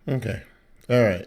Okay. All right.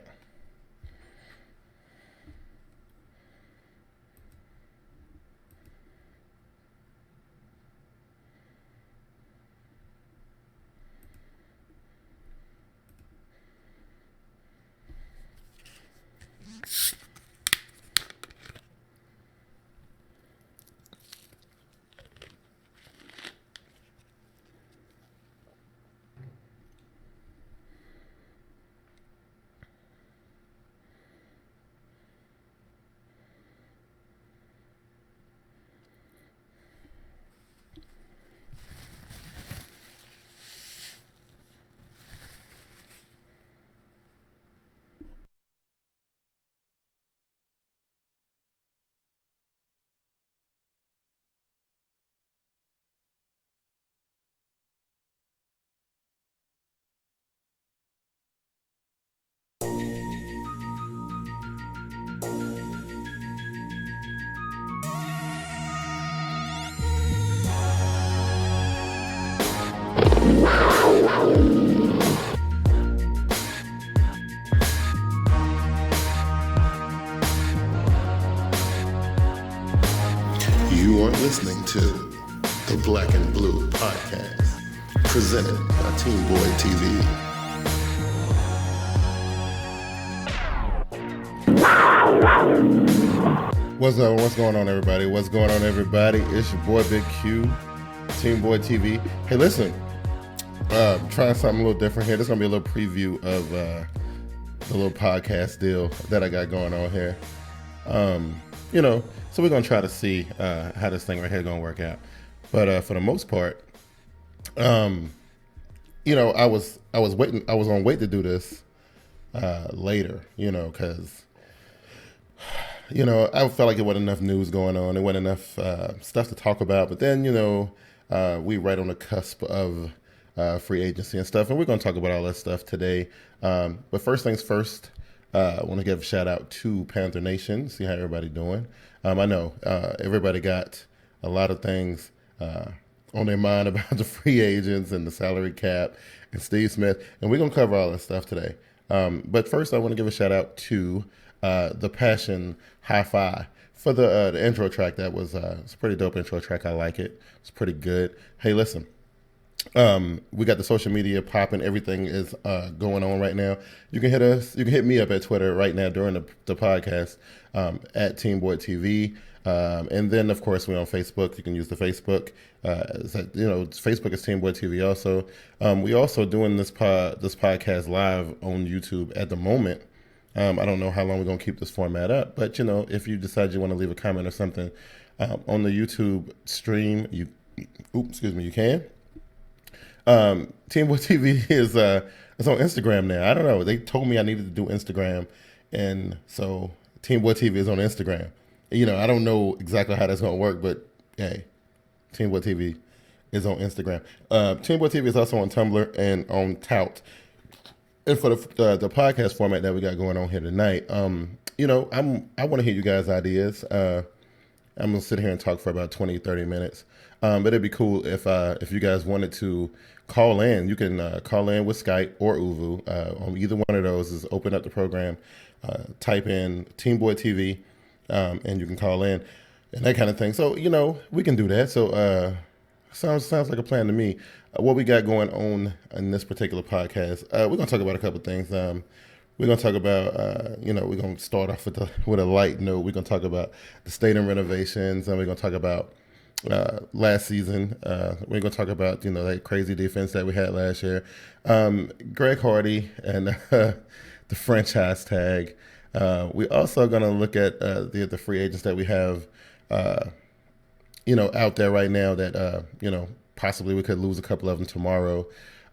You are listening to the Black and Blue Podcast, presented by TeamBoydTV. What's up? What's going on, everybody? What's going on, everybody? It's your boy Big Q, TeamBoydTV. Hey, listen, trying something a little different here. This is gonna be a little preview of the little podcast deal that I got going on here. So we're gonna try to see how this thing right here is gonna work out. But for the most part, I was on wait to do this later, because I felt like it wasn't enough news going on. There wasn't enough stuff to talk about. But then, we right on the cusp of free agency and stuff, and we're going to talk about all that stuff today. But first things first, I want to give a shout out to Panther Nation, see how everybody doing. I know everybody got a lot of things on their mind about the free agents and the salary cap and Steve Smith, and we're going to cover all that stuff today. But first, I want to give a shout out to the Passion Hi-Fi for the intro track. That was it's a pretty dope intro track. I like it. It's pretty good. Hey, listen. We got the social media popping. Everything is going on right now. You can hit us. You can hit me up at Twitter right now during the podcast at TeamBoydTV. And then, of course, we're on Facebook. You can use the Facebook. Facebook is TeamBoydTV also. We also doing this podcast live on YouTube at the moment. I don't know how long we're going to keep this format up, but, if you decide you want to leave a comment or something on the YouTube stream, you can. TeamBoydTV is on Instagram now. I don't know. They told me I needed to do Instagram, and so TeamBoydTV is on Instagram. I don't know exactly how that's going to work, but hey, TeamBoydTV is on Instagram. TeamBoydTV is also on Tumblr and on And for the podcast format that we got going on here tonight, I want to hear you guys' ideas. I'm going to sit here and talk for about 20, 30 minutes. But it'd be cool if you guys wanted to call in. You can call in with Skype or Uvu. On either one of those is open up the program, type in TeamBoydTV, and you can call in and that kind of thing. So, we can do that. So sounds like a plan to me. What we got going on in this particular podcast, we're going to talk about a couple things. We're going to talk about, we're going to start off with a light note. We're going to talk about the stadium renovations, and we're going to talk about last season. We're going to talk about, that crazy defense that we had last year. Greg Hardy and the franchise tag. We're also going to look at the free agents that we have, out there right now that, possibly we could lose a couple of them tomorrow.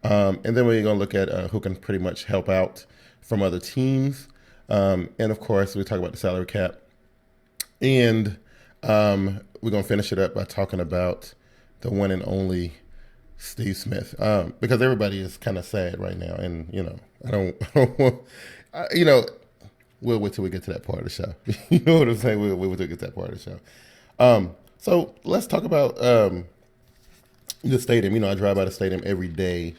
And then we're going to look at who can pretty much help out from other teams. And of course, we talk about the salary cap. And we're going to finish it up by talking about the one and only Steve Smith. Because everybody is kind of sad right now. And, I don't want, we'll wait till we get to that part of the show. You know what I'm saying? We'll wait till we get to that part of the show. So let's talk about the stadium. I drive by the stadium every day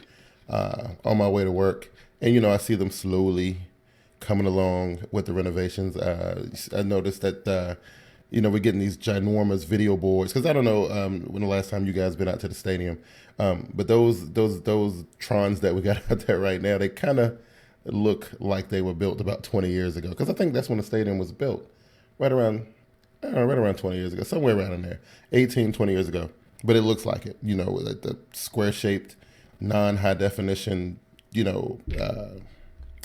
on my way to work. and I see them slowly coming along with the renovations. I noticed that we're getting these ginormous video boards because I don't know when the last time you guys been out to the stadium, but those Trons that we got out there right now, they kind of look like they were built about 20 years ago because I think that's when the stadium was built, right around right around 20 years ago, somewhere around in there, 18, 20 years ago. But it looks like it, like the square shaped, non high definition,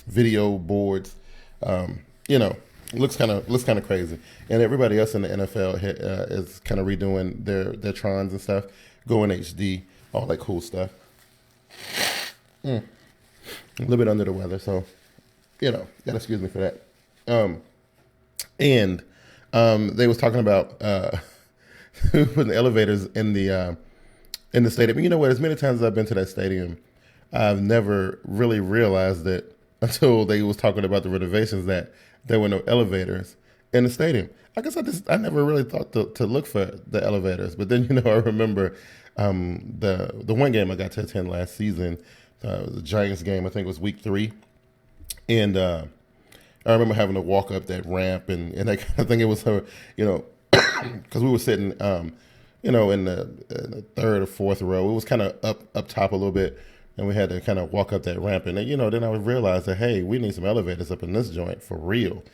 video boards. You know, looks kind of crazy. And everybody else in the NFL is kind of redoing their Trons and stuff, going HD, all that cool stuff. A little bit under the weather, so gotta excuse me for that. And they was talking about putting the elevators in the stadium. You know what? As many times as I've been to that stadium, I've never really realized it until they was talking about the renovations that there were no elevators in the stadium. I guess I never really thought to look for the elevators. But then I remember the one game I got to attend last season, it was the Giants game. I think it was week 3, and I remember having to walk up that ramp and that kind of thing. It was because we were sitting in the third or fourth row. It was kind of up top a little bit, and we had to kind of walk up that ramp. And then, then I would realize that, hey, we need some elevators up in this joint for real,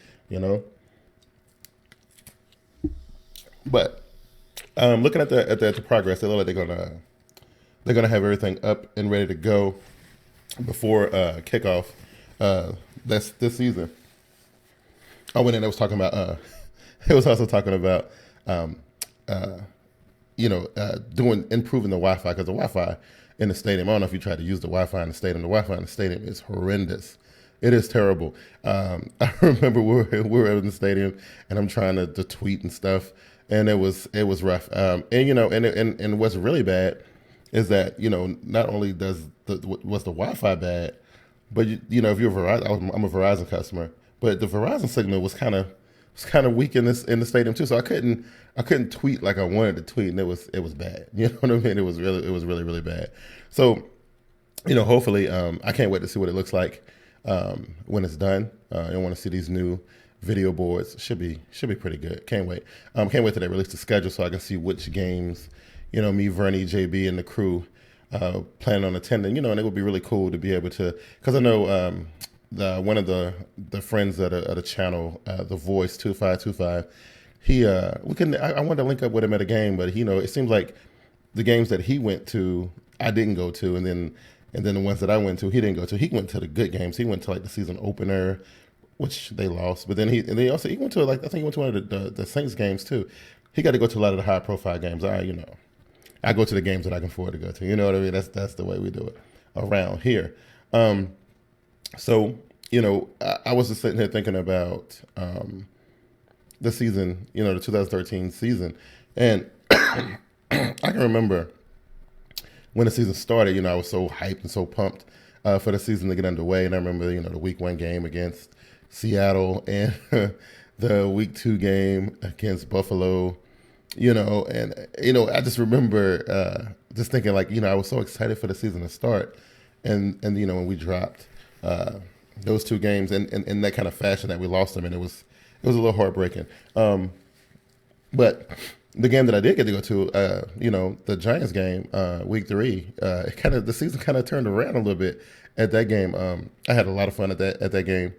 But looking at the progress, they look like they're gonna have everything up and ready to go before kickoff this season. Oh, and then it was talking about it was also talking about improving the Wi-Fi, because the Wi-Fi in the stadium, I don't know if you tried to use the Wi-Fi in the stadium. The Wi-Fi in the stadium is horrendous. It is terrible. I remember we were in the stadium and I'm trying to tweet and stuff, and it was rough. And what's really bad is that not only was the Wi-Fi bad, but if you're Verizon, I'm a Verizon customer, but the Verizon signal was kind of weak in the stadium too. So I couldn't tweet like I wanted to tweet, and it was bad. You know what I mean? It was really really bad. So hopefully, I can't wait to see what it looks like when it's done. I want to see these new video boards. Should be pretty good. Can't wait. Can't wait till they release the schedule so I can see which games me, Vernie, JB, and the crew planning on attending. And it would be really cool to be able to, because I know one of the friends at a channel, The Voice 2525. I wanted to link up with him at a game, but it seems like the games that he went to, I didn't go to, and then the ones that I went to, he didn't go to. He went to the good games. He went to like the season opener, which they lost. But then he went to, like, I think he went to one of the Saints games too. He got to go to a lot of the high profile games. I go to the games that I can afford to go to. You know what I mean? That's the way we do it around here. So I was just sitting here thinking about the season, the 2013 season, and I can remember when the season started. I was so hyped and so pumped for the season to get underway, and I remember the week 1 game against Seattle and the week 2 game against Buffalo. And I just remember just thinking, like, I was so excited for the season to start, and when we dropped those 2 games in that kind of fashion that we lost them, and it was a little heartbreaking. But the game that I did get to go to, the Giants game, week 3, the season kind of turned around a little bit at that game. I had a lot of fun at that game,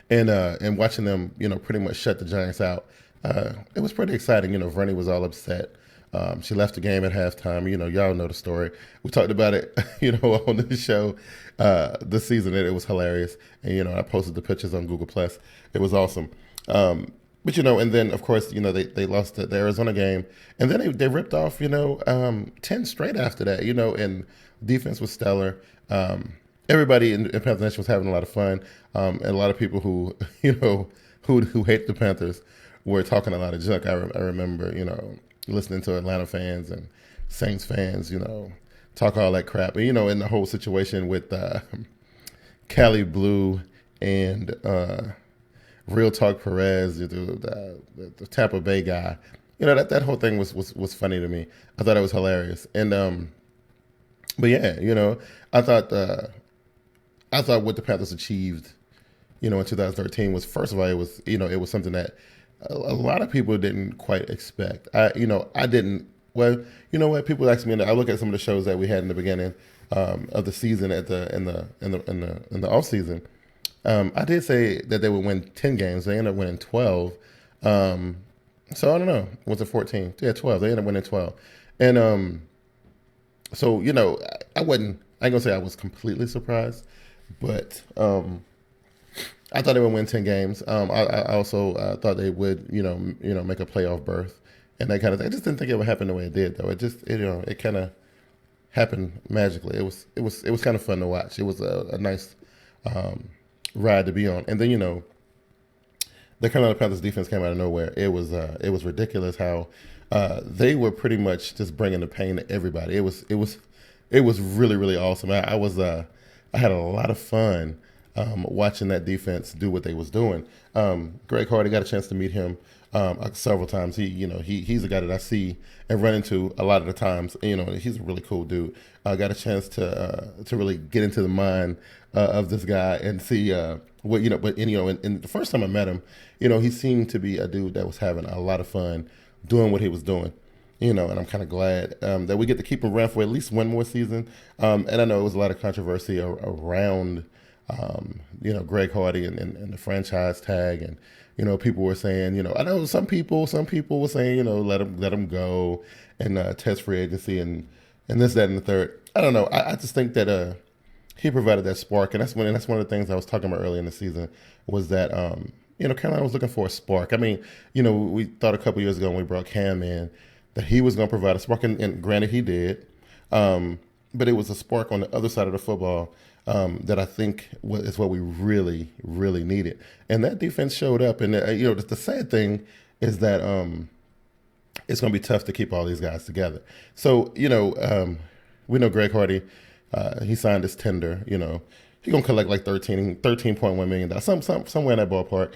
and watching them, pretty much shut the Giants out. It was pretty exciting. Vernie was all upset. She left the game at halftime. Y'all know the story. We talked about it, on the show this season. It was hilarious. And, I posted the pictures on Google+. It was awesome. But, and then, of course, they lost the Arizona game. And then they ripped off, 10 straight after that, and defense was stellar. Everybody in Panther Nation was having a lot of fun. And a lot of people who, who hate the Panthers were talking a lot of junk. I remember, listening to Atlanta fans and Saints fans, talk all that crap. And, in the whole situation with Cali Blue and Real Talk Perez, the Tampa Bay guy, that whole thing was funny to me. I thought it was hilarious. And but yeah, I thought I thought what the Panthers achieved, in 2013 was, first of all, it was something that a lot of people didn't quite expect. I didn't. Well, you know what? People ask me, and I look at some of the shows that we had in the beginning of the season in the off season. I did say that they would win 10 games. They ended up winning 12. So I don't know. Was it 14? Yeah, 12. They ended up winning 12. And so I wasn't. I ain't gonna say I was completely surprised, but I thought they would win 10 games. I also thought they would, make a playoff berth and that kind of thing. I just didn't think it would happen the way it did, though. It kind of happened magically. It was kind of fun to watch. It was a nice ride to be on. And then the Carolina Panthers defense came out of nowhere. It was ridiculous how they were pretty much just bringing the pain to everybody. It was really, really awesome. I had a lot of fun watching that defense do what they was doing. Greg Hardy, got a chance to meet him several times. He's a guy that I see and run into a lot of the times. He's a really cool dude. Got a chance to really get into the mind of this guy and see what But and the first time I met him, he seemed to be a dude that was having a lot of fun doing what he was doing. And I'm kind of glad that we get to keep him around for at least one more season. And I know it was a lot of controversy around, Greg Hardy and the franchise tag. And, people were saying, I know some people were saying, let him go and test free agency and this, that, and the third. I don't know. I just think that he provided that spark. And that's one of the things I was talking about early in the season was that, Carolina was looking for a spark. I mean, we thought a couple years ago when we brought Cam in, that he was going to provide a spark, and granted he did, but it was a spark on the other side of the football that I think is what we really, really needed. And that defense showed up, and the sad thing is that it's going to be tough to keep all these guys together. So, we know Greg Hardy, he signed his tender, he's going to collect like $13.1 million, somewhere in that ballpark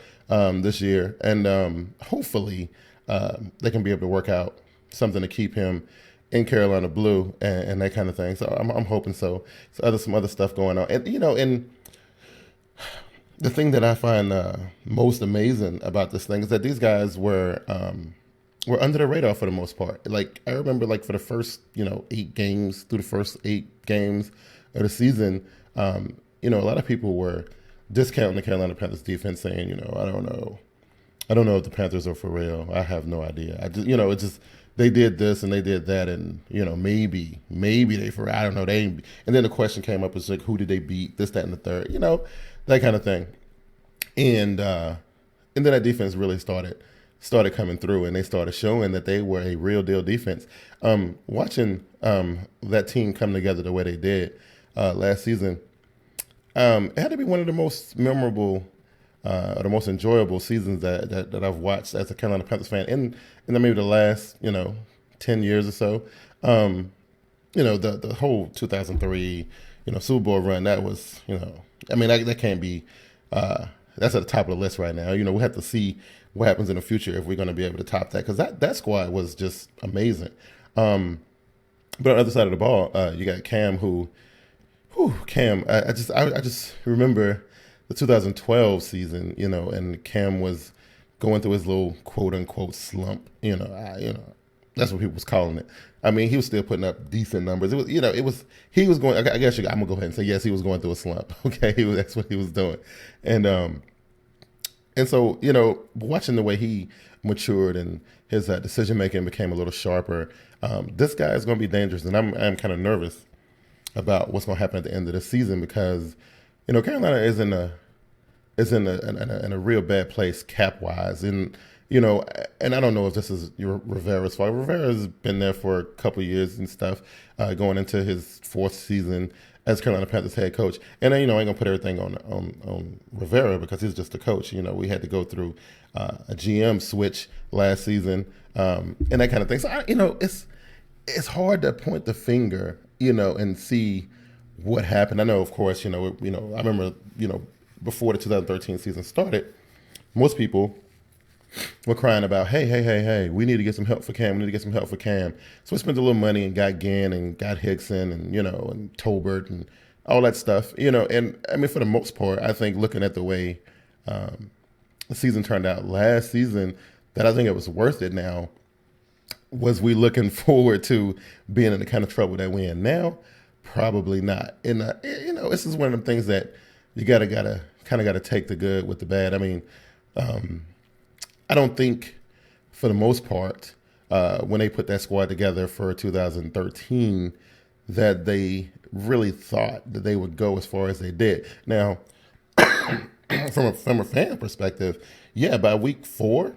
this year. And hopefully they can be able to work out something to keep him in Carolina blue and that kind of thing. So I'm hoping so. Some other stuff going on. And, and the thing that I find most amazing about this thing is that these guys were under the radar for the most part. Like, I remember, like, for the first, 8 games, through the first 8 games of the season, a lot of people were discounting the Carolina Panthers defense, saying, I don't know if the Panthers are for real. I have no idea. It just they did this and they did that, and maybe they for I don't know. They ain't, and then the question came up, was like, who did they beat? This, that, and the third. That kind of thing. And then that defense really started coming through, and they started showing that they were a real deal defense. Watching that team come together the way they did last season, it had to be one of the most memorable or the most enjoyable seasons that I've watched as a Carolina Panthers fan in maybe the last 10 years or so. The whole 2003 Super Bowl run, that was that can't be that's at the top of the list right now. We have to see what happens in the future if we're going to be able to top that, because that squad was just amazing. But on the other side of the ball, you got Cam, Cam. I just remember the 2012 season, and Cam was going through his little quote unquote slump. That's what people was calling it. I mean, he was still putting up decent numbers. He was going. I guess I'm gonna go ahead and say yes, he was going through a slump. Okay, that's what he was doing, and so watching the way he matured and his decision making became a little sharper. This guy is going to be dangerous, and I'm kind of nervous about what's going to happen at the end of the season, because Carolina is in a real bad place cap wise, and and I don't know if this is Rivera's fault. Rivera's been there for a couple of years and stuff, going into his 4th season as Carolina Panthers head coach. And I ain't gonna put everything on Rivera, because he's just a coach. We had to go through a GM switch last season, and that kind of thing. So it's hard to point the finger, and see what happened. I know, of course, I remember, before the 2013 season started, most people were crying about, hey, we need to get some help for Cam. So we spent a little money and got Ginn and got Hickson and, and Tolbert and all that stuff, you know. And I mean, for the most part, I think looking at the way the season turned out last season, that I think it was worth it now. Was we looking forward to being in the kind of trouble that we're in now? Probably not. And you know, this is one of the things that you gotta take the good with the bad. I mean, I don't think, for the most part, when they put that squad together for 2013, that they really thought that they would go as far as they did. Now, from a fan perspective, yeah, by week 4,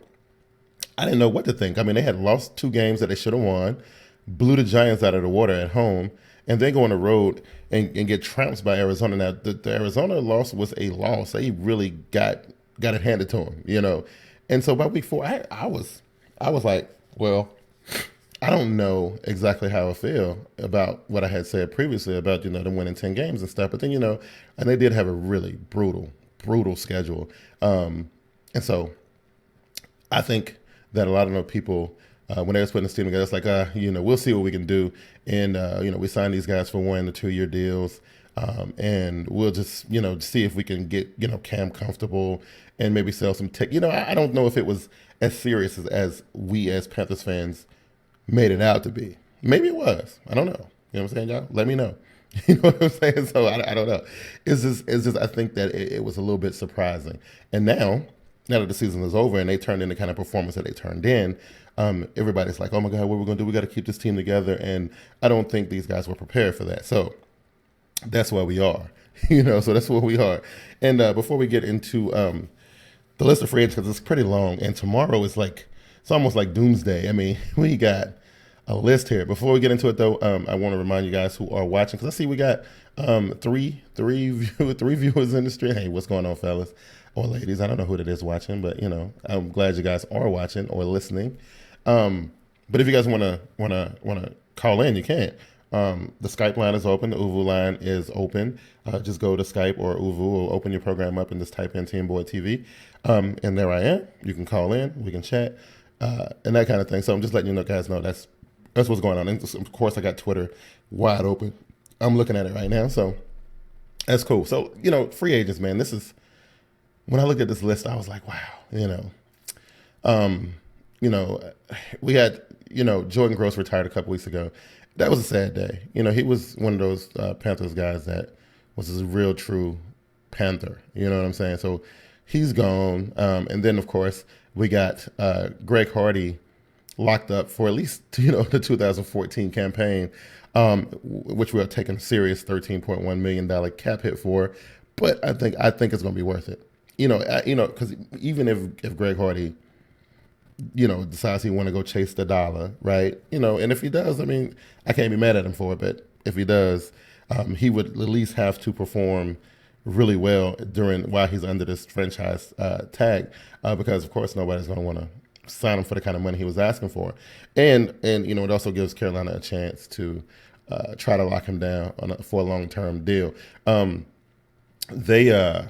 I didn't know what to think. I mean, they had lost 2 games that they should have won, blew the Giants out of the water at home, and then go on the road and get trounced by Arizona. Now, the Arizona loss was a loss. They really got it handed to them, you know. And so by week 4, I was like, well, I don't know exactly how I feel about what I had said previously about, you know, them winning 10 games and stuff. But then, you know, and they did have a really brutal schedule. And so I think that a lot of the people, when they was putting this team together, it's like, you know, we'll see what we can do. And, you know, we signed these guys for 1- to 2-year deals. And we'll just, you know, see if we can get, you know, Cam comfortable and maybe sell some tech. You know, I don't know if it was as serious as we as Panthers fans made it out to be. Maybe it was. I don't know. You know what I'm saying, y'all? Let me know. You know what I'm saying? So I don't know. It's just I think that it was a little bit surprising. And now that the season is over and they turned in the kind of performance that they turned in, everybody's like, oh my God, what we're going to do? We got to keep this team together. And I don't think these guys were prepared for that. So that's where we are. You know, so that's where we are. And before we get into the list of free agents, because it's pretty long, and tomorrow is like, it's almost like doomsday. I mean, we got a list here. Before we get into it, though, I want to remind you guys who are watching, because I see we got three viewers in the stream. Hey, what's going on, fellas or ladies? I don't know who it is watching, but you know, I'm glad you guys are watching or listening. But if you guys want to call in, you can. The Skype line is open. The Uvu line is open. Just go to Skype or Uvu or open your program up and just type in TeamBoydTV. And there I am. You can call in. We can chat and that kind of thing. So I'm just letting you guys know that's what's going on. And of course, I got Twitter wide open. I'm looking at it right now. So that's cool. So, you know, free agents, man, this is, when I looked at this list, I was like, wow, you know, we had, you know, Jordan Gross retired a couple weeks ago. That was a sad day. You know, he was one of those Panthers guys that was a real true Panther. You know what I'm saying? So he's gone. And then, of course, we got Greg Hardy locked up for at least, you know, the 2014 campaign, which we're taking a serious $13.1 million cap hit for. But I think it's going to be worth it. You know, because even if Greg Hardy, you know, decides he want to go chase the dollar, right? You know, and if he does, I mean, I can't be mad at him for it, but if he does, he would at least have to perform really well while he's under this franchise tag, because of course nobody's going to want to sign him for the kind of money he was asking for, and you know, it also gives Carolina a chance to try to lock him down for a long-term deal. They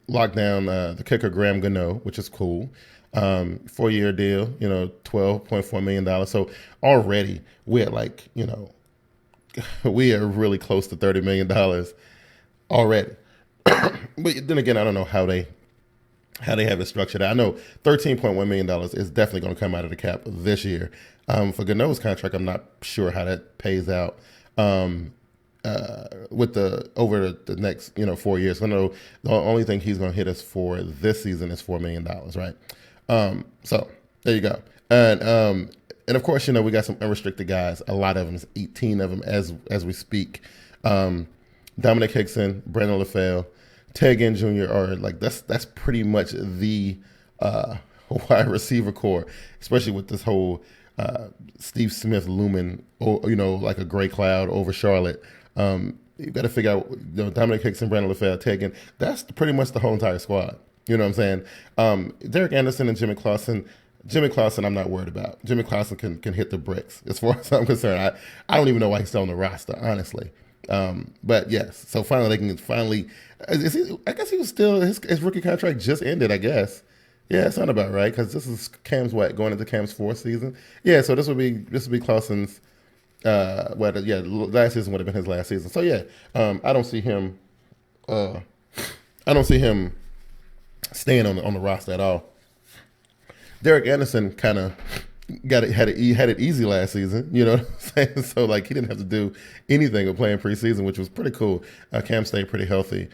locked down the kicker Graham Gano, which is cool. 4-year deal, you know, $12.4 million. So already we're like, you know, we are really close to $30 million already. But then again, I don't know how they have it structured. I know $13.1 million is definitely going to come out of the cap this year. For Gano's contract, I'm not sure how that pays out with over the next, you know, 4 years. I know the only thing he's going to hit us for this season is $4 million, right? So there you go. And of course, you know, we got some unrestricted guys. A lot of them, 18 of them as we speak. Dominic Hickson, Brandon LaFell, Ted Ginn Jr. are like, that's pretty much the wide receiver core, especially with this whole Steve Smith looming, you know, like a gray cloud over Charlotte. You got to figure out, you know, Dominic Hickson, Brandon LaFell, Ted Ginn. That's pretty much the whole entire squad. You know what I'm saying? Derek Anderson and Jimmy Clausen. Jimmy Clausen, I'm not worried about. Jimmy Clausen can hit the bricks as far as I'm concerned. I don't even know why he's still on the roster, honestly. But yes, so finally I guess he was still, his rookie contract just ended, I guess. Yeah, it sounds about right, because this is Cam's going into Cam's 4th season. Yeah, so this would be Clausen's Well, yeah, last season would have been his last season. So yeah, I don't see him. I don't see him staying on the roster at all. Derek Anderson kind of had it easy last season. You know what I'm saying? So like he didn't have to do anything of playing preseason, which was pretty cool. Cam stayed pretty healthy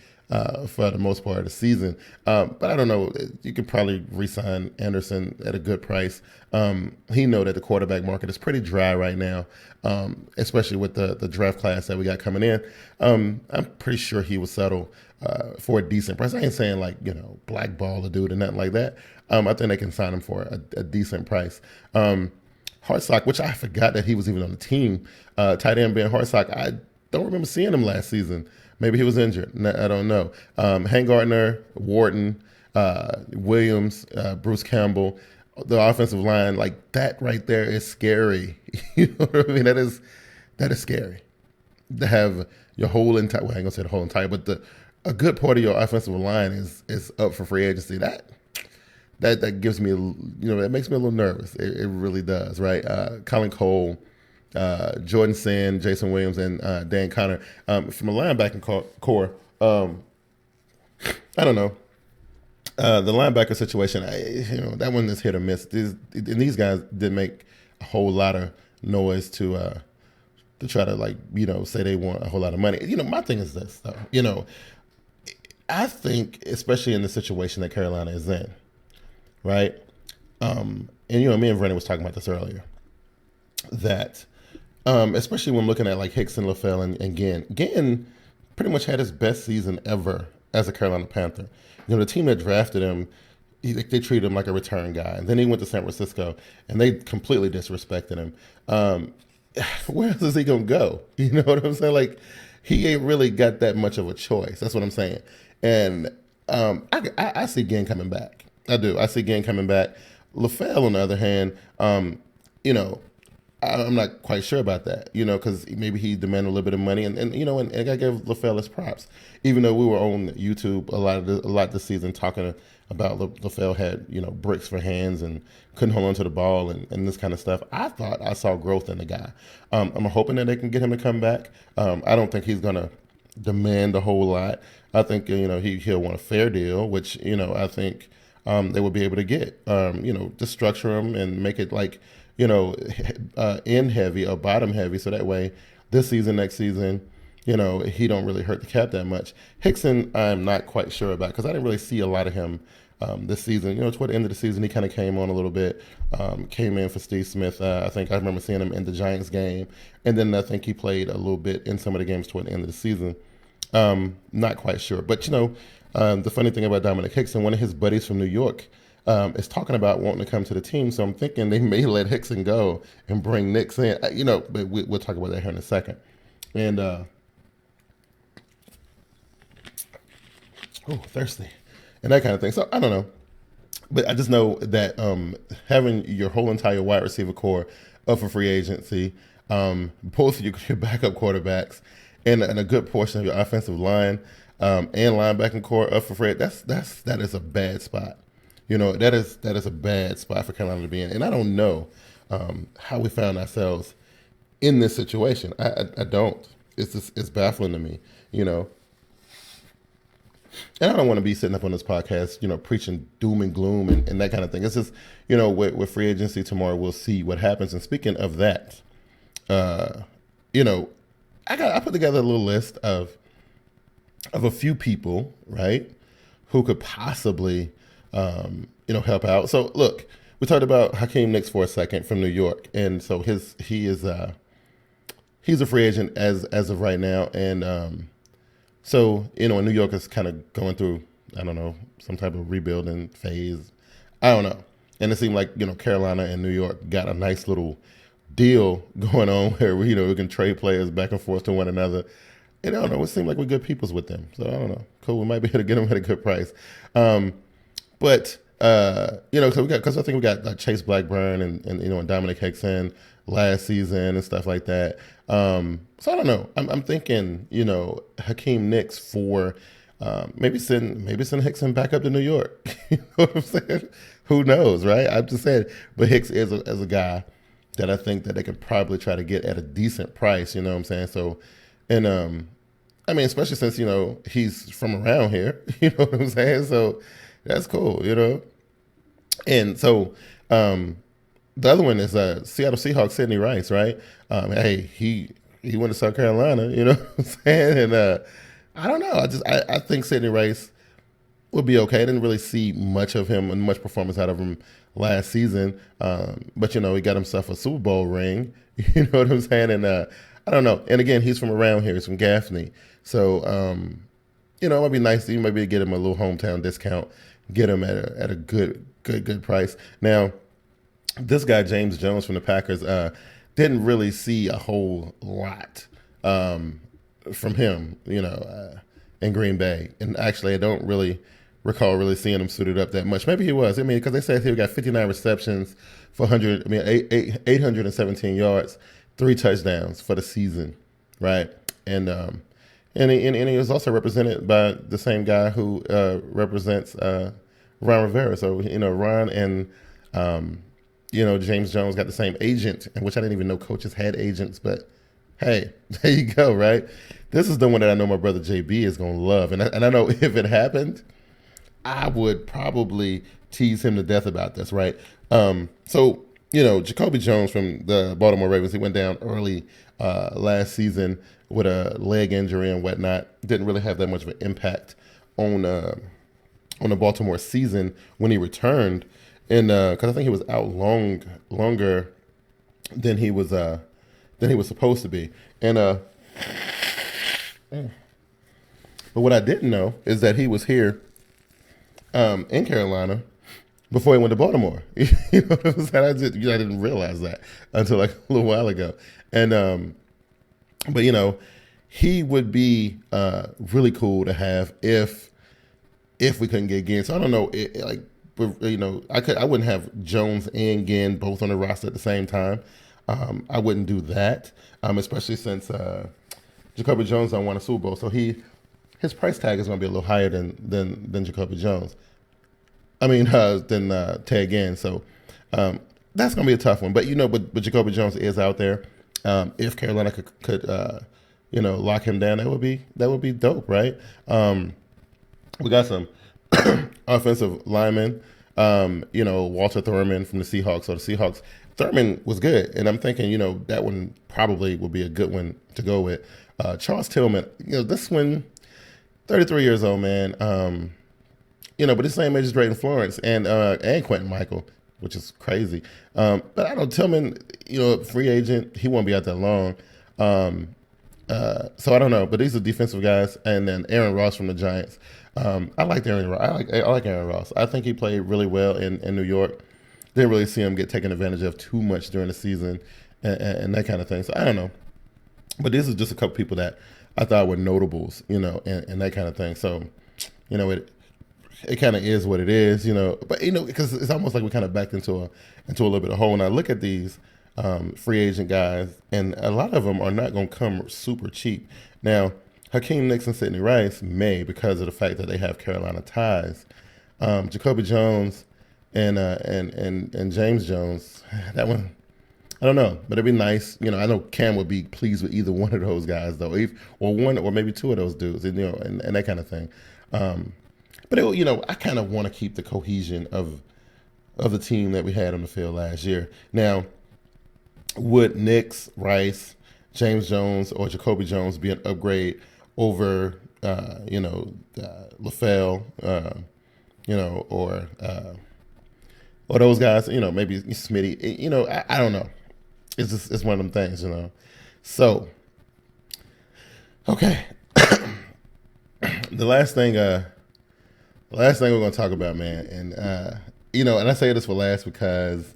for the most part of the season. But I don't know. You could probably re-sign Anderson at a good price. He know that the quarterback market is pretty dry right now, especially with the draft class that we got coming in. I'm pretty sure he will settle for a decent price. I ain't saying like, blackball a dude or nothing like that. I think they can sign him for a decent price. Hartsock, which I forgot that he was even on the team, tight end Ben Hartsock, I don't remember seeing him last season. Maybe he was injured. I don't know. Hank Gardner, Wharton, Williams, Bruce Campbell, the offensive line, like that right there is scary. You know what I mean? That is scary. To have your whole entire, well, I ain't gonna say the whole entire, but a good part of your offensive line is up for free agency. That gives me, that makes me a little nervous. It really does, right? Colin Cole, Jordan Sand, Jason Williams, and Dan Connor. From a linebacking core, I don't know. The linebacker situation, that one is hit or miss. These guys did make a whole lot of noise to try to say they want a whole lot of money. My thing is this though. I think, especially in the situation that Carolina is in, right? And me and Vernon was talking about this earlier, that especially when looking at like Hicks and LaFell and Gann pretty much had his best season ever as a Carolina Panther. The team that drafted him, they treated him like a return guy. And then he went to San Francisco, and they completely disrespected him. Where else is he going to go? You know what I'm saying? Like, he ain't really got that much of a choice. That's what I'm saying. And I see Gann coming back. I do. I see Gann coming back. LaFell, on the other hand, I'm not quite sure about that, because maybe he demanded a little bit of money, and I gave LaFell his props, even though we were on YouTube a lot this season talking about LaFell had bricks for hands and couldn't hold on to the ball and this kind of stuff. I thought I saw growth in the guy. I'm hoping that they can get him to come back. I don't think he's gonna demand a whole lot. I think he'll want a fair deal, which I think they will be able to get. Just structure him and make it like. End heavy or bottom heavy, so that way this season, next season, he don't really hurt the cap that much. Hickson, I'm not quite sure about because I didn't really see a lot of him this season. Toward the end of the season, he kind of came on a little bit, came in for Steve Smith. I think I remember seeing him in the Giants game, and then I think he played a little bit in some of the games toward the end of the season. Not quite sure, but the funny thing about Dominic Hickson, one of his buddies from New York, is talking about wanting to come to the team. So I'm thinking they may let Hickson go and bring Nix in. But we'll talk about that here in a second. And thirsty, and that kind of thing. So I don't know, but I just know that having your whole entire wide receiver core up for free agency, both of your backup quarterbacks, and a good portion of your offensive line and linebacking core up for free, that is a bad spot. That is a bad spot for Carolina to be in. And I don't know how we found ourselves in this situation. I don't. It's baffling to me, And I don't want to be sitting up on this podcast, preaching doom and gloom and that kind of thing. It's just, with free agency tomorrow, we'll see what happens. And speaking of that, I put together a little list of a few people, right, who could possibly help out. So look, we talked about Hakeem Nicks for a second from New York, and so he's a free agent as of right now, and so New York is kind of going through some type of rebuilding phase. I don't know, and it seemed like Carolina and New York got a nice little deal going on where we can trade players back and forth to one another. And I don't know, it seemed like we're good peoples with them, so I don't know. Cool, we might be able to get them at a good price. But so because I think we got Chase Blackburn and Dominic Hickson last season and stuff like that. So I don't know. I'm thinking Hakeem Nicks for maybe send Hickson back up to New York. You know what I'm saying? Who knows, right? I'm just saying. But Hicks is a guy that I think that they could probably try to get at a decent price. You know what I'm saying? So, and I mean, especially since he's from around here. You know what I'm saying? So that's cool. And so the other one is Seattle Seahawks Sidney Rice, right? Hey, he went to South Carolina. You know what I'm saying? And I don't know. I think Sidney Rice will be okay. I didn't really see much of him and much performance out of him last season. But, he got himself a Super Bowl ring. You know what I'm saying? And I don't know. And again, he's from around here. He's from Gaffney. So, it might be nice to maybe get him a little hometown discount, get him at a good price. Now, this guy, James Jones from the Packers, didn't really see a whole lot from him, in Green Bay. And actually, I don't really recall really seeing him suited up that much. Maybe he was. I mean, because they said he got 59 receptions for 817 yards, 3 touchdowns for the season, right? And he was also represented by the same guy who represents Ron Rivera. So Ron and James Jones got the same agent, which I didn't even know coaches had agents. But hey, there you go, right? This is the one that I know my brother JB is gonna love, and I know if it happened, I would probably tease him to death about this, right? So Jacoby Jones from the Baltimore Ravens, he went down early last season with a leg injury and whatnot. Didn't really have that much of an impact on the Baltimore season when he returned, and because I think he was out longer than he was supposed to be. And but what I didn't know is that he was here in Carolina before he went to Baltimore. You know what I'm saying? I didn't realize that until like a little while ago. And but he would be really cool to have if we couldn't get Ginn. So I don't know, I wouldn't have Jones and Ginn both on the roster at the same time. I wouldn't do that, especially since Jacoby Jones don't won a Super Bowl, so his price tag is going to be a little higher than Jacoby Jones. I mean, than Ted Ginn. So that's going to be a tough one. But but Jacoby Jones is out there. If Carolina could lock him down, that would be dope, right? We got some offensive linemen. Walter Thurman from the Seahawks. So the Seahawks, Thurman was good, and I'm thinking, that one probably would be a good one to go with. Charles Tillman, this one, 33 years old, man. But the same age as Drayton Florence and Quentin Michael, which is crazy. But I know Tillman, free agent, he won't be out that long. So I don't know, but these are defensive guys, and then Aaron Ross from the Giants. I like Aaron Ross. I like Aaron Ross. I think he played really well in New York. Didn't really see him get taken advantage of too much during the season and that kind of thing. So I don't know. But this is just a couple people that I thought were notables, and that kind of thing. So, it kind of is what it is, But because it's almost like we kind of backed into a little bit of hole. And I look at these free agent guys, and a lot of them are not going to come super cheap. Now, Hakeem Nicks and Sidney Rice may, because of the fact that they have Carolina ties. Jacoby Jones and James Jones, that one, I don't know, but it'd be nice. I know Cam would be pleased with either one of those guys, though, or one or maybe two of those dudes, and that kind of thing. But I kind of want to keep the cohesion of the team that we had on the field last year. Now, would Nicks, Rice, James Jones, or Jacoby Jones be an upgrade over LaFell, or those guys? Maybe Smitty. I don't know. It's one of them things, So, okay. The last thing we're going to talk about, man, and and I say this for last because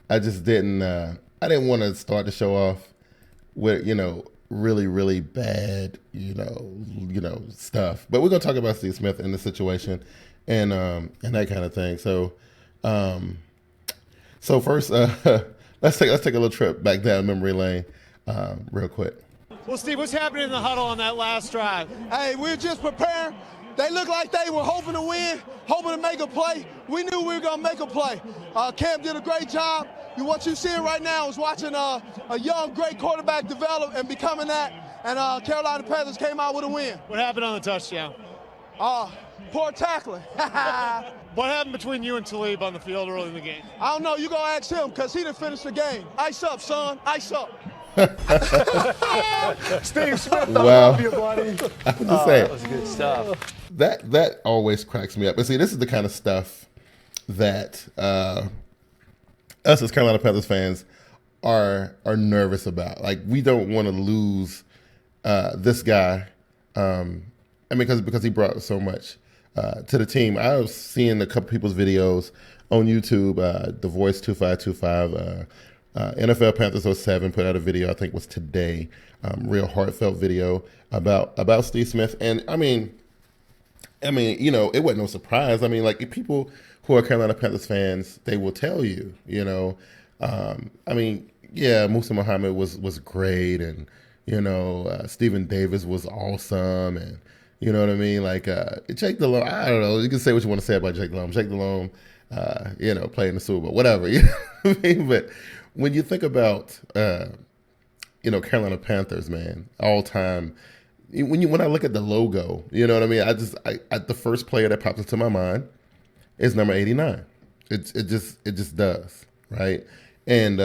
I just didn't want to start the show off with really, really bad stuff. But we're going to talk about Steve Smith and the situation and that kind of thing. So first, let's take a little trip back down memory lane real quick. Well, Steve, what's happening in the huddle on that last drive? Hey, we're just preparing. They looked like they were hoping to win, hoping to make a play. We knew we were going to make a play. Cam did a great job. What you're seeing right now is watching a young, great quarterback develop and becoming that. And Carolina Panthers came out with a win. What happened on the touchdown? Poor tackling. What happened between you and Talib on the field early in the game? I don't know. You go ask him because he didn't finish the game. Ice up, son. Ice up. Steve Smith, I Wow. love you, buddy. I was just saying, That was good stuff. that always cracks me up. But see, this is the kind of stuff that us as Carolina Panthers fans are nervous about. Like, we don't want to lose this guy. Because he brought so much to the team. I was seeing a couple people's videos on YouTube. The Voice 2525, NFL Panthers 07 put out a video. I think it was today. Real heartfelt video about Steve Smith. And I mean, it wasn't no surprise. I mean, like, people who are Carolina Panthers fans, they will tell you. Musa Muhammad was great, and Stephen Davis was awesome, and you know what I mean? Like, Jake Delhomme, I don't know. You can say what you want to say about Jake Delhomme. Jake Delhomme, playing the Super Bowl, whatever. You know what I mean? But when you think about, Carolina Panthers, man, all time, when I look at the logo, you know what I mean? The first player that pops into my mind is number 89. It just does, right? And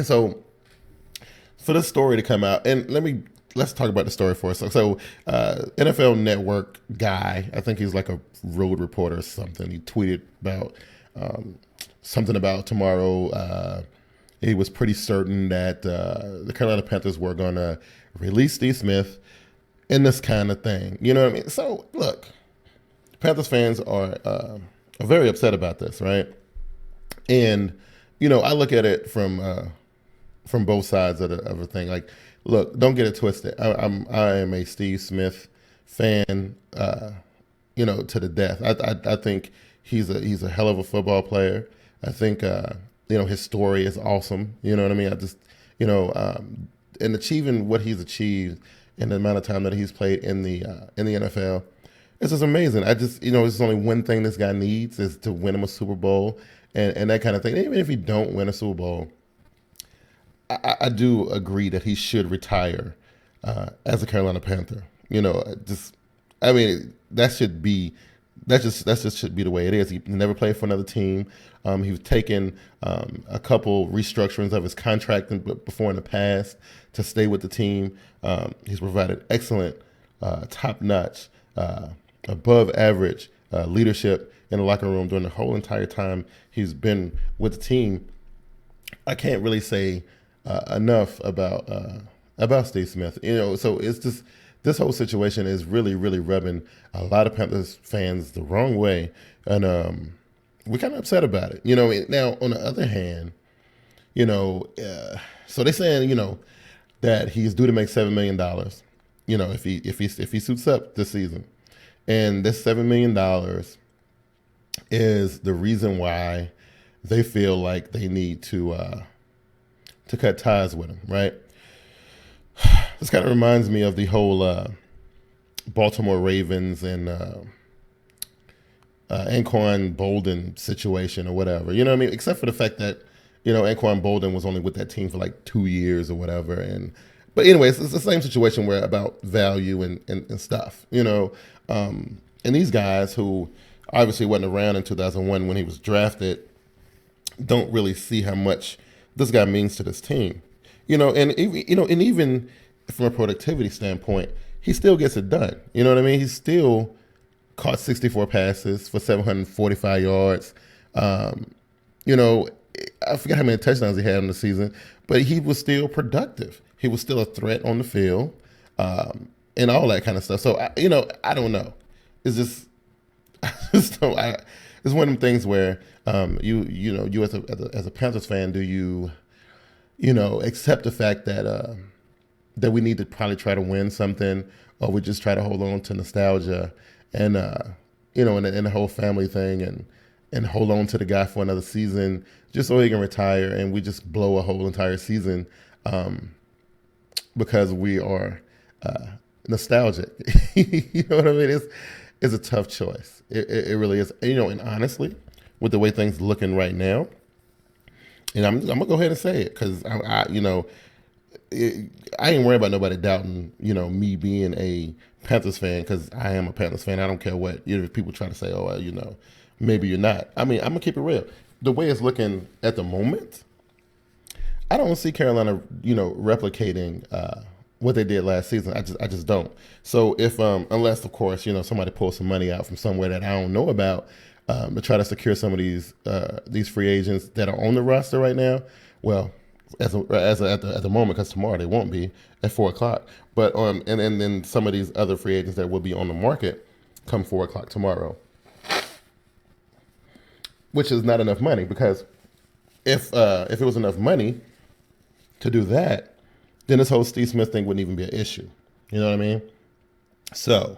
so for this story to come out, and let's talk about the story for us. So NFL Network guy, I think he's like a road reporter or something. He tweeted about something about tomorrow. He was pretty certain that the Carolina Panthers were going to release Steve Smith and this kind of thing. You know what I mean? So look, Panthers fans are very upset about this, right? And I look at it from both sides of the thing. Like, look, don't get it twisted. I am a Steve Smith fan, to the death. I think he's a hell of a football player. I think his story is awesome. You know what I mean? And achieving what he's achieved in the amount of time that he's played in the NFL, it's just amazing. There's only one thing this guy needs is to win him a Super Bowl and that kind of thing. Even if he don't win a Super Bowl, I do agree that he should retire as a Carolina Panther. That should be the way it is. He never played for another team. He's taken a couple restructurings of his contract before in the past to stay with the team. He's provided excellent, top-notch, above-average leadership in the locker room during the whole entire time he's been with the team. I can't really say enough about Steve Smith. So it's just, this whole situation is really, really rubbing a lot of Panthers fans the wrong way, and we're kind of upset about it. Now on the other hand, so they're saying that he's due to make $7 million. If he suits up this season, and this $7 million is the reason why they feel like they need to cut ties with him, right? This kind of reminds me of the whole Baltimore Ravens and Anquan Bolden situation or whatever. You know what I mean? Except for the fact that, Anquan Bolden was only with that team for like 2 years or whatever. But anyways, it's the same situation where about value and stuff, and these guys who obviously wasn't around in 2001 when he was drafted don't really see how much this guy means to this team, and even from a productivity standpoint, he still gets it done. You know what I mean? He still caught 64 passes for 745 yards. I forget how many touchdowns he had in the season, but he was still productive. He was still a threat on the field, and all that kind of stuff. So I don't know. It's just, it's one of them things where you as a Panthers fan, do you accept the fact that that we need to probably try to win something, or we just try to hold on to nostalgia and and the whole family thing and hold on to the guy for another season just so he can retire, and we just blow a whole entire season because we are nostalgic. You know what I mean? is a tough choice. It really is. And honestly, with the way things looking right now, and I'm gonna go ahead and say it because I ain't worried about nobody doubting, me being a Panthers fan because I am a Panthers fan. I don't care what people try to say. Oh, maybe you're not. I mean, I'm gonna keep it real. The way it's looking at the moment, I don't see Carolina, replicating what they did last season. I just don't. So if unless of course somebody pulls some money out from somewhere that I don't know about to try to secure some of these free agents that are on the roster right now, well. At the moment, because tomorrow they won't be at 4:00. But and then some of these other free agents that will be on the market come 4:00 tomorrow, which is not enough money because if it was enough money to do that, then this whole Steve Smith thing wouldn't even be an issue. You know what I mean? So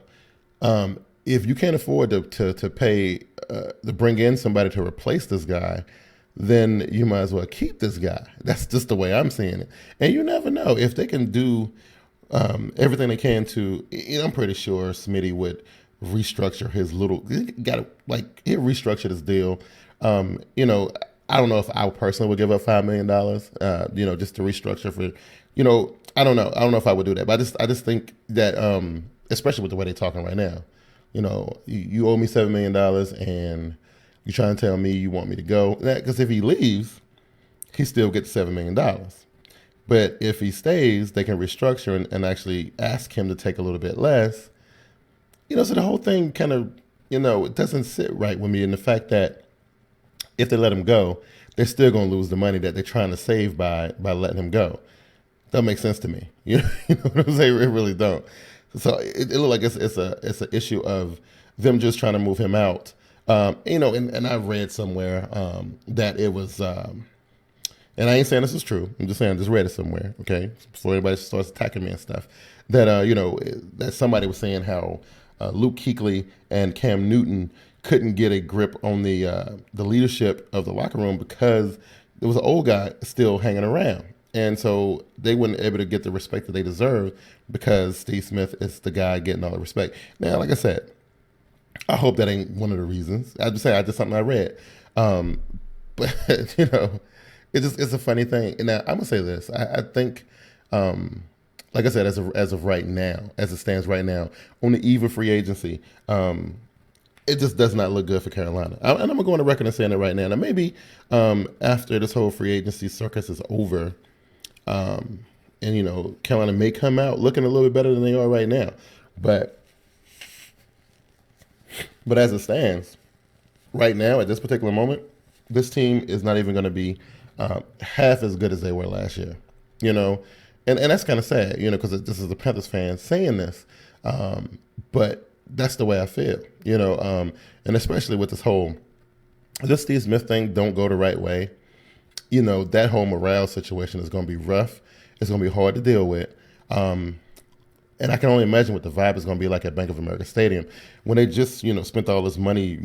if you can't afford to pay to bring in somebody to replace this guy, then you might as well keep this guy. That's just the way I'm seeing it. And you never know if they can do everything they can to. I'm pretty sure Smitty would restructure his little. He restructured his deal. I don't know if I personally would give up $5 million. Just to restructure for. I don't know. I don't know if I would do that. But I just think that, especially with the way they're talking right now, you owe me $7 million and. You're trying to tell me you want me to go? Because if he leaves, he still gets $7 million. But if he stays, they can restructure and actually ask him to take a little bit less. So the whole thing kind of, it doesn't sit right with me in the fact that if they let him go, they're still going to lose the money that they're trying to save by letting him go. That makes sense to me. You know what I'm saying? It really don't. So it looks like it's an issue of them just trying to move him out. And I read somewhere that it was, and I ain't saying this is true. I'm just saying I just read it somewhere. Okay, before anybody starts attacking me and stuff, that that somebody was saying how Luke Keuchly and Cam Newton couldn't get a grip on the leadership of the locker room because there was an old guy still hanging around, and so they weren't able to get the respect that they deserve because Steve Smith is the guy getting all the respect. Now, like I said. I hope that ain't one of the reasons. I just something I read, but it's a funny thing. And now I'm gonna say this: I think, like I said, as of right now, as it stands right now, on the eve of free agency, it just does not look good for Carolina. And I'm gonna go on the record and saying it right now. Now maybe after this whole free agency circus is over, and Carolina may come out looking a little bit better than they are right now, But as it stands, right now, at this particular moment, this team is not even going to be half as good as they were last year, And that's kind of sad, because this is the Panthers fan saying this. But that's the way I feel, and especially with this Steve Smith thing don't go the right way. That whole morale situation is going to be rough. It's going to be hard to deal with. And I can only imagine what the vibe is going to be like at Bank of America Stadium when they just, spent all this money,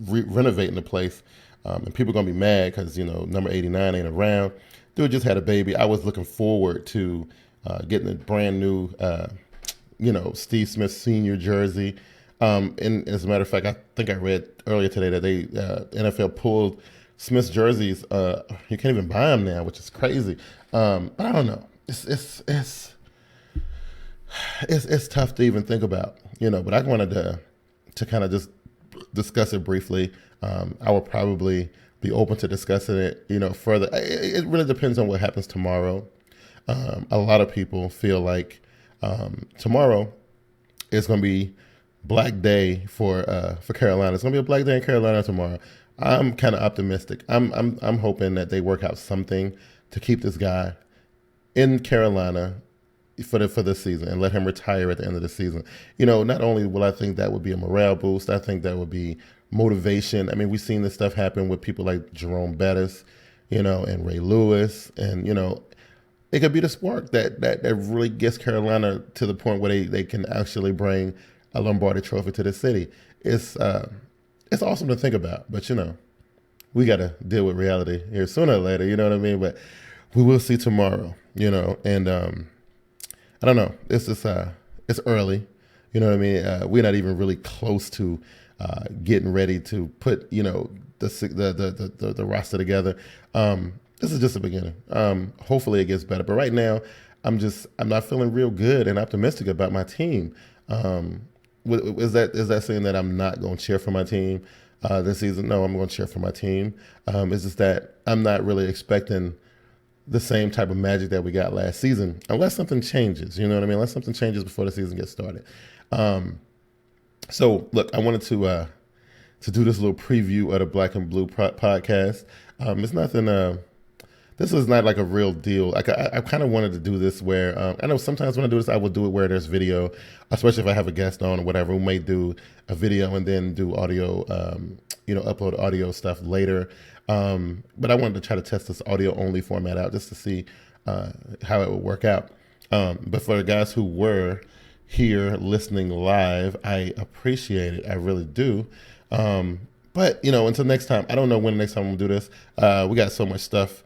renovating the place. And people are going to be mad because, number 89 ain't around. Dude just had a baby. I was looking forward to getting a brand new, Steve Smith senior jersey. And as a matter of fact, I think I read earlier today that they NFL pulled Smith's jerseys. You can't even buy them now, which is crazy. But I don't know. It's tough to even think about, but I wanted to kind of just discuss it briefly. I will probably be open to discussing it, further. It really depends on what happens tomorrow. A lot of people feel like tomorrow is going to be Black Day for Carolina. It's going to be a Black Day in Carolina tomorrow. I'm kind of optimistic. I'm hoping that they work out something to keep this guy in Carolina for this season and let him retire at the end of the season. Not only will I think that would be a morale boost, I think that would be motivation. I mean, we've seen this stuff happen with people like Jerome Bettis, and Ray Lewis, and it could be the spark that really gets Carolina to the point where they can actually bring a Lombardi Trophy to the city. It's awesome to think about, but we got to deal with reality here sooner or later. You know what I mean? But we will see tomorrow. And I don't know. It's early. You know what I mean? We're not even really close to getting ready to put, the roster together. This is just the beginning. Hopefully it gets better. But right now, I'm not feeling real good and optimistic about my team. Is that saying that I'm not going to cheer for my team this season? No, I'm going to cheer for my team. It's just that I'm not really expecting the same type of magic that we got last season, unless something changes. You know what I mean? Unless something changes before the season gets started. So look, I wanted to do this little preview of the Black and Blue podcast. It's nothing. This is not like a real deal. Like I kind of wanted to do this where I know sometimes when I do this, I will do it where there's video, especially if I have a guest on or whatever. We may do a video and then do audio, upload audio stuff later. But I wanted to try to test this audio only format out just to see how it would work out. But for the guys who were here listening live, I appreciate it. I really do. But until next time, I don't know when the next time we'll do this. We got so much stuff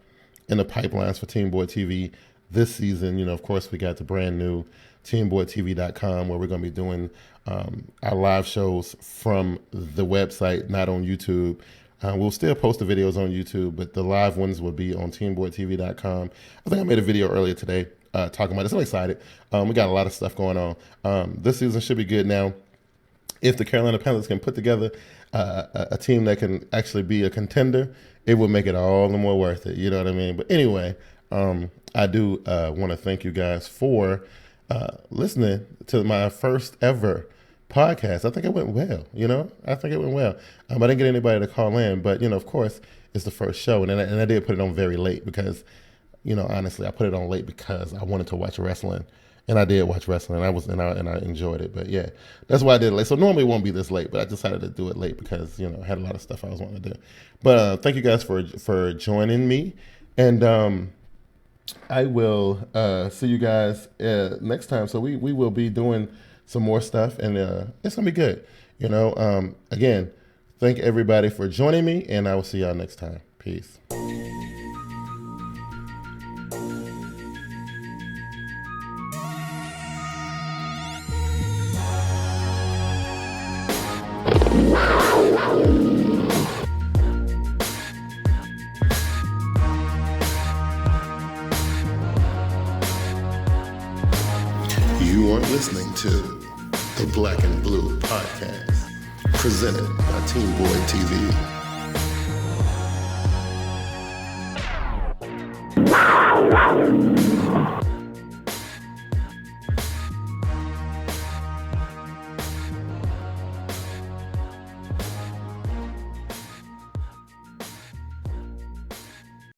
in the pipelines for TeamBoydTV this season. Of course, we got the brand new TeamBoydTV.com where we're going to be doing our live shows from the website, not on YouTube. We'll still post the videos on YouTube, but the live ones will be on TeamBoydTV.com. I think I made a video earlier today talking about this. I'm excited. We got a lot of stuff going on. This season should be good. Now, if the Carolina Panthers can put together a team that can actually be a contender, it would make it all the more worth it. You know what I mean? But anyway, I do want to thank you guys for listening to my first ever podcast. I think it went well. I think it went well. I didn't get anybody to call in, but of course, it's the first show, and I did put it on very late because, honestly, I put it on late because I wanted to watch wrestling. And I did watch wrestling. And I enjoyed it. But yeah, that's why I did it late. So normally it won't be this late, but I decided to do it late because I had a lot of stuff I was wanting to do. But thank you guys for joining me, and I will see you guys next time. So we will be doing some more stuff, and it's gonna be good. Again, thank everybody for joining me, and I will see y'all next time. Peace. You are listening to the Black and Blue podcast, presented by TeamBoydTV.